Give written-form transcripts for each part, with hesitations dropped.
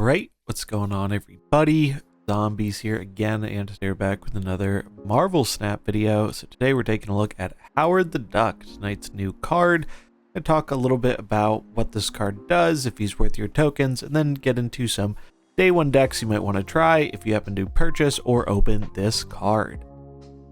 Alright, what's going on everybody? Zombies here again, and today we're back with another Marvel Snap video. So today we're taking a look at Howard the Duck, tonight's new card. I talk a little bit about what this card does, if he's worth your tokens, and then get into some day one decks you might want to try if you happen to purchase or open this card.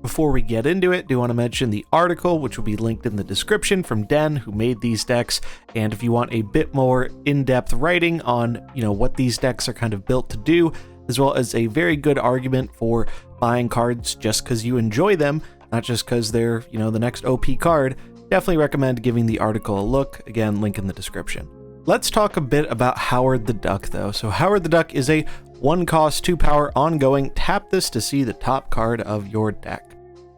Before we get into it, do want to mention the article, which will be linked in the description, from Den, who made these decks. And if you want a bit more in-depth writing on, what these decks are kind of built to do, as well as a very good argument for buying cards just because you enjoy them, not just because they're, the next OP card, definitely recommend giving the article a look. Again, link in the description. Let's talk a bit about Howard the Duck, though. So Howard the Duck is a 1-cost, 2-power ongoing. Tap this to see the top card of your deck.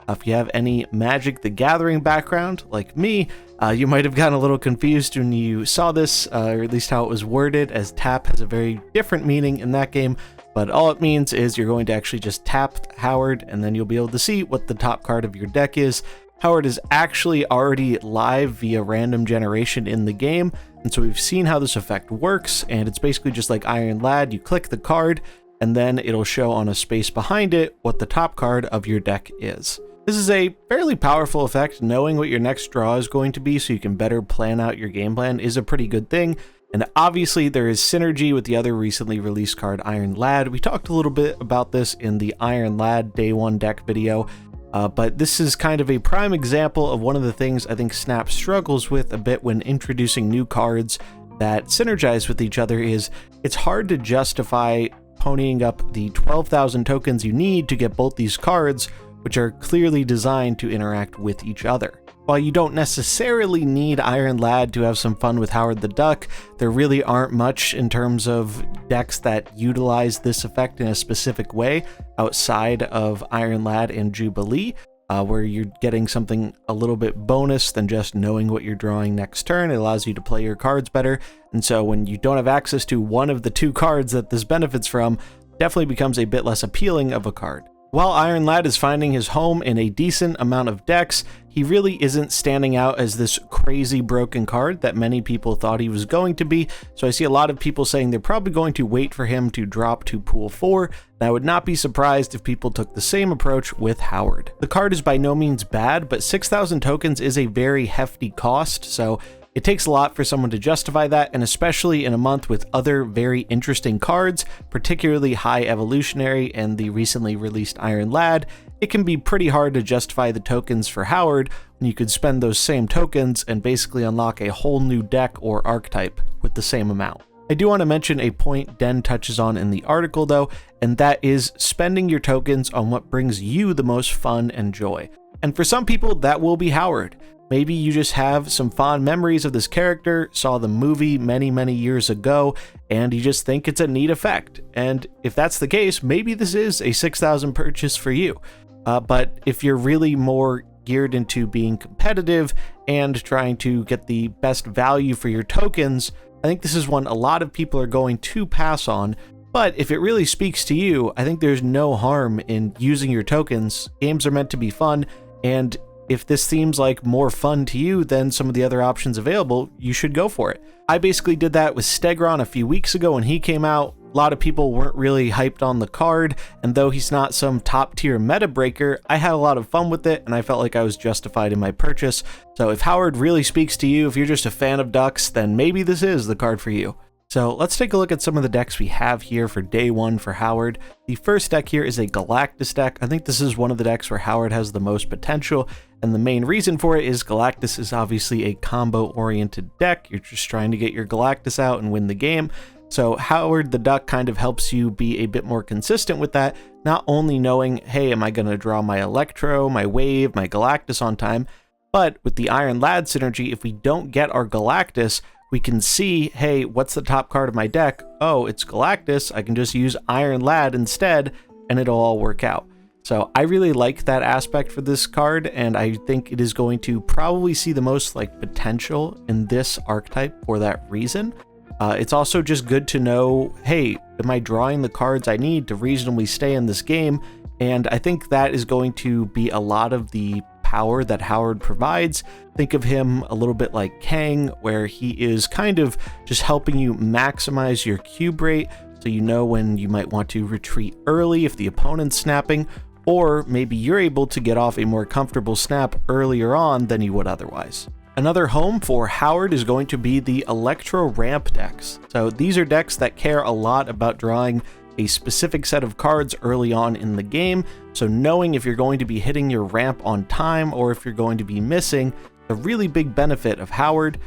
If you have any Magic the Gathering background, like me, you might have gotten a little confused when you saw this, or at least how it was worded, as tap has a very different meaning in that game, but all it means is you're going to actually just tap Howard, and then you'll be able to see what the top card of your deck is. Howard is actually already live via random generation in the game, and so we've seen how this effect works, and it's basically just like Iron Lad. You click the card, and then it'll show on a space behind it what the top card of your deck is. This is a fairly powerful effect. Knowing what your next draw is going to be so you can better plan out your game plan is a pretty good thing. And obviously there is synergy with the other recently released card, Iron Lad. We talked a little bit about this in the Iron Lad Day 1 deck video, but this is kind of a prime example of one of the things I think Snap struggles with a bit when introducing new cards that synergize with each other. Is it's hard to justify ponying up the 12,000 tokens you need to get both these cards, which are clearly designed to interact with each other. While you don't necessarily need Iron Lad to have some fun with Howard the Duck, there really aren't much in terms of decks that utilize this effect in a specific way outside of Iron Lad and Jubilee, where you're getting something a little bit bonus than just knowing what you're drawing next turn. It allows you to play your cards better, and so when you don't have access to one of the two cards that this benefits from, definitely becomes a bit less appealing of a card. While Iron Lad is finding his home in a decent amount of decks, he really isn't standing out as this crazy broken card that many people thought he was going to be. So I see a lot of people saying they're probably going to wait for him to drop to Pool 4, and I would not be surprised if people took the same approach with Howard. The card is by no means bad, but 6,000 tokens is a very hefty cost, so it takes a lot for someone to justify that, and especially in a month with other very interesting cards, particularly High Evolutionary and the recently released Iron Lad, it can be pretty hard to justify the tokens for Howard when you could spend those same tokens and basically unlock a whole new deck or archetype with the same amount. I do want to mention a point Den touches on in the article though, and that is spending your tokens on what brings you the most fun and joy. And for some people, that will be Howard. Maybe you just have some fond memories of this character, saw the movie many years ago, and you just think it's a neat effect. And if that's the case, maybe this is a 6,000 purchase for you. But if you're really more geared into being competitive and trying to get the best value for your tokens, I think this is one a lot of people are going to pass on. But if it really speaks to you, I think there's no harm in using your tokens. Games are meant to be fun, and if this seems like more fun to you than some of the other options available, you should go for it. I basically did that with Stegron a few weeks ago when he came out. A lot of people weren't really hyped on the card, and though he's not some top tier meta breaker, I had a lot of fun with it, and I felt like I was justified in my purchase. So if Howard really speaks to you, if you're just a fan of ducks, then maybe this is the card for you. So let's take a look at some of the decks we have here for day one for Howard. The first deck here is a Galactus deck. I think this is one of the decks where Howard has the most potential, and the main reason for it is Galactus is obviously a combo-oriented deck. You're just trying to get your Galactus out and win the game. So Howard the Duck kind of helps you be a bit more consistent with that, not only knowing, hey, am I going to draw my Electro, my Wave, my Galactus on time, but with the Iron Lad synergy, if we don't get our Galactus, we can see, hey, what's the top card of my deck? Oh, it's Galactus. I can just use Iron Lad instead, and it'll all work out. So I really like that aspect for this card, and I think it is going to probably see the most potential in this archetype for that reason. It's also just good to know, hey, am I drawing the cards I need to reasonably stay in this game? And I think that is going to be a lot of the power that Howard provides. Think of him a little bit like Kang, where he is kind of just helping you maximize your cube rate so you know when you might want to retreat early if the opponent's snapping, or maybe you're able to get off a more comfortable snap earlier on than you would otherwise. Another home for Howard is going to be the Electro Ramp decks. So these are decks that care a lot about drawing a specific set of cards early on in the game, so knowing if you're going to be hitting your ramp on time or if you're going to be missing, a really big benefit of Howard.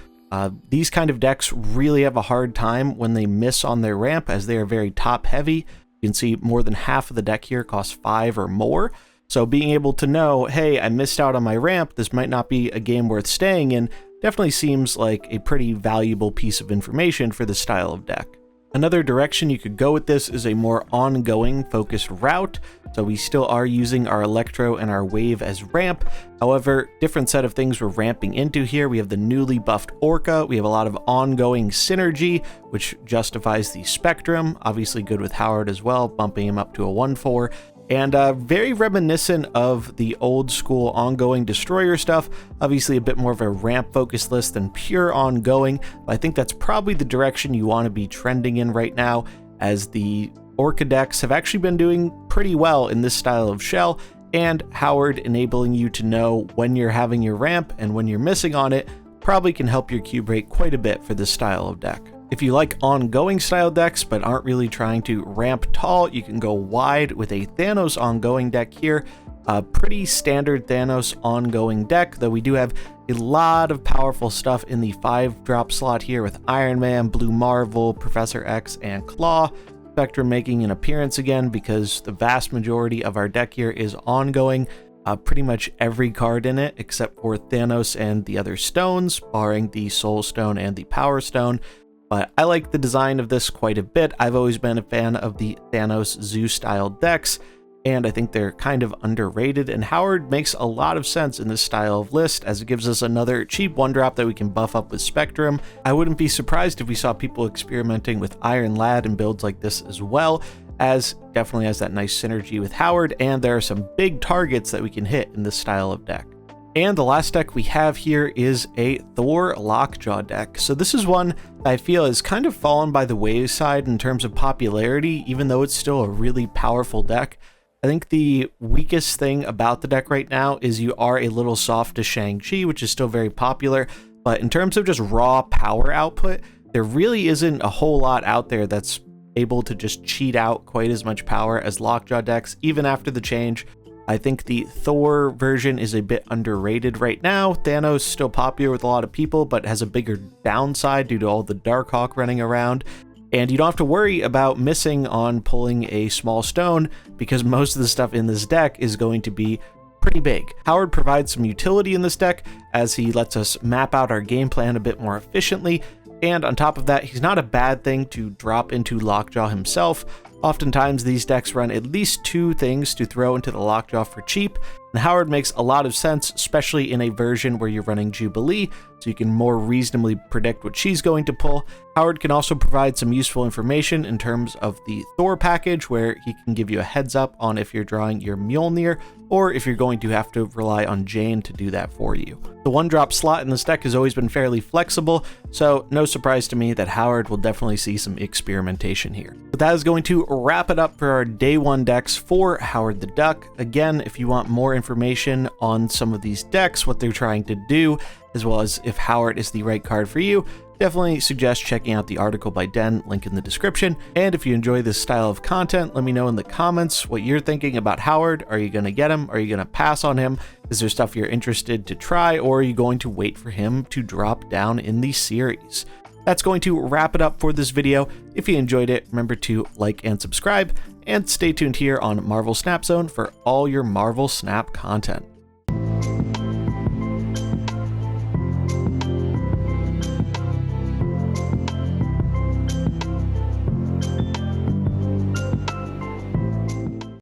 These kind of decks really have a hard time when they miss on their ramp, as they are very top heavy. You can see more than half of the deck here costs 5 or more. So being able to know, hey, I missed out on my ramp, this might not be a game worth staying in, definitely seems like a pretty valuable piece of information for this style of deck. Another direction you could go with this is a more ongoing focused route. So we still are using our Electro and our Wave as ramp. However, different set of things we're ramping into here. We have the newly buffed Orca. We have a lot of ongoing synergy, which justifies the Spectrum. Obviously good with Howard as well, bumping him up to a 1/4. And very reminiscent of the old school ongoing Destroyer stuff. Obviously a bit more of a ramp focused list than pure ongoing, but I think that's probably the direction you want to be trending in right now, as the Orca decks have actually been doing pretty well in this style of shell, and Howard enabling you to know when you're having your ramp and when you're missing on it probably can help your cube rate quite a bit for this style of deck. If you like ongoing style decks but aren't really trying to ramp tall, you can go wide with a Thanos ongoing deck here. A pretty standard Thanos ongoing deck, though we do have a lot of powerful stuff in the 5-drop slot here with Iron Man, Blue Marvel, Professor X, and Claw. Spectrum making an appearance again because the vast majority of our deck here is ongoing. Pretty much every card in it except for Thanos and the other stones, barring the Soul Stone and the Power Stone. But I like the design of this quite a bit. I've always been a fan of the Thanos Zoo style decks, and I think they're kind of underrated, and Howard makes a lot of sense in this style of list, as it gives us another cheap 1-drop that we can buff up with Spectrum. I wouldn't be surprised if we saw people experimenting with Iron Lad and builds like this as well, as definitely has that nice synergy with Howard, and there are some big targets that we can hit in this style of deck. And the last deck we have here is a Thor Lockjaw deck. So this is one I feel has kind of fallen by the wayside in terms of popularity, even though it's still a really powerful deck. I think the weakest thing about the deck right now is you are a little soft to Shang-Chi, which is still very popular. But in terms of just raw power output, there really isn't a whole lot out there that's able to just cheat out quite as much power as Lockjaw decks, even after the change. I think the Thor version is a bit underrated right now. Thanos is still popular with a lot of people, but has a bigger downside due to all the Darkhawk running around. And you don't have to worry about missing on pulling a small stone, because most of the stuff in this deck is going to be pretty big. Howard provides some utility in this deck, as he lets us map out our game plan a bit more efficiently. And on top of that, he's not a bad thing to drop into Lockjaw himself. Oftentimes these decks run at least 2 things to throw into the Lockjaw for cheap, and Howard makes a lot of sense, especially in a version where you're running Jubilee, so you can more reasonably predict what she's going to pull. Howard can also provide some useful information in terms of the Thor package, where he can give you a heads up on if you're drawing your Mjolnir, or if you're going to have to rely on Jane to do that for you. The 1-drop slot in this deck has always been fairly flexible, so no surprise to me that Howard will definitely see some experimentation here. But that is going to wrap it up for our day 1 decks for Howard the Duck. Again, if you want more information on some of these decks, what they're trying to do, as well as if Howard is the right card for you, definitely suggest checking out the article by Den, link in the description. And if you enjoy this style of content, let me know in the comments what you're thinking about Howard. Are you going to get him? Are you going to pass on him? Is there stuff you're interested to try, or are you going to wait for him to drop down in the series? That's going to wrap it up for this video. If you enjoyed it, remember to like and subscribe, and stay tuned here on Marvel Snap Zone for all your Marvel Snap content.